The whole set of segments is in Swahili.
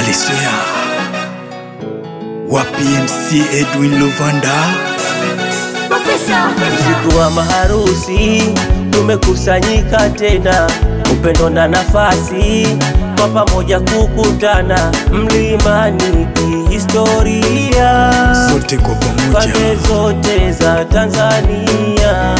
Aliswea wapi MC Edwin Luvanda. Usiku wa maharusi tumekusanyika tena, upendo na nafasi kwa pamoja kukutana, mlimani kihistoria, sote kwa pamoja, pande zote za Tanzania.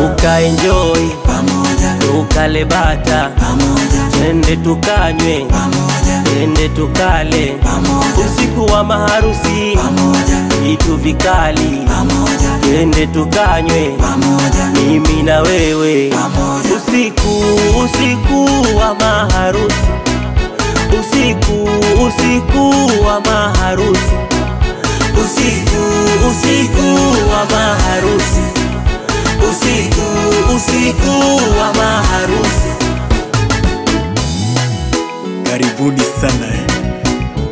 Ukaenjoy pamoja, tukalebata pamoja, twende tukanywe pamoja, twende tukale pamoja. Usiku wa maharusi pamoja, vitu vikali pamoja, twende tukanywe pamoja, mimi na wewe pamoja. Usiku wa maharusi, usiku wa maharusi, usiku wa maharusi, usiku wa maharusi. Karibuni sana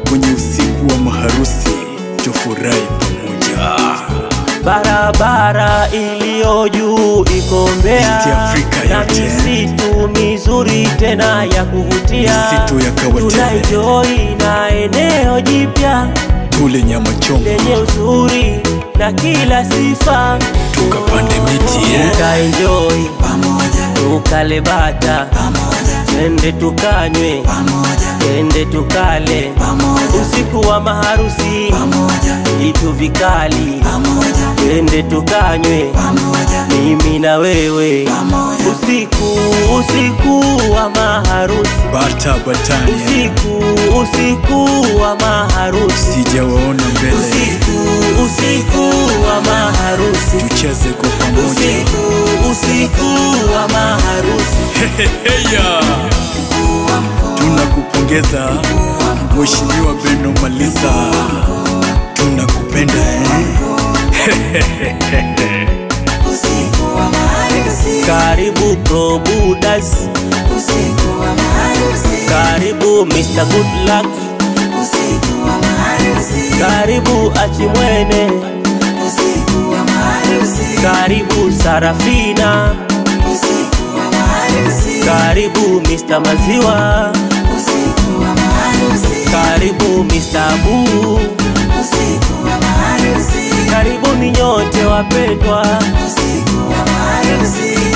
kwenye usiku wa maharusi, tufurahi pamoja. Barabara iliyo juu iko Mbeya, na misitu mizuri tena ya kuvutia, tunaenjoy na eneo jipya, tule nyama choma lenye uzuri na kila sifa, tukapande miti tukaenjoy pamoja, tukalebata pamoja, twende tukanywe pamoja, twende tukale pamoja. Usiku wa maharusi pamoja, vitu vikali pamoja, twende tukanywe pamoja, mimi na wewe pamoja. Usiku wa maharusi, batani usiku wa maharusi, sijawaona mbele. Usiku wa maharusi, tucheze kwa pamoja. Usiku wa maharusi. Heya, tunakupongeza Mheshimiwa Beno Malisa, tunakupenda Usiku wa maharusi, karibu Pro Budas, usiku wa maharusi, karibu Mr. Good Luck, usiku wa maharusi, karibu Achimwene, usiku wa maharusi, karibu Sarafina, usiku wa maharusi, karibu Mr. Maziwa, usiku wa maharusi, karibu Mr. Abu, usiku wa maharusi, karibu ninyote wapendwa, usiku wa maharusi.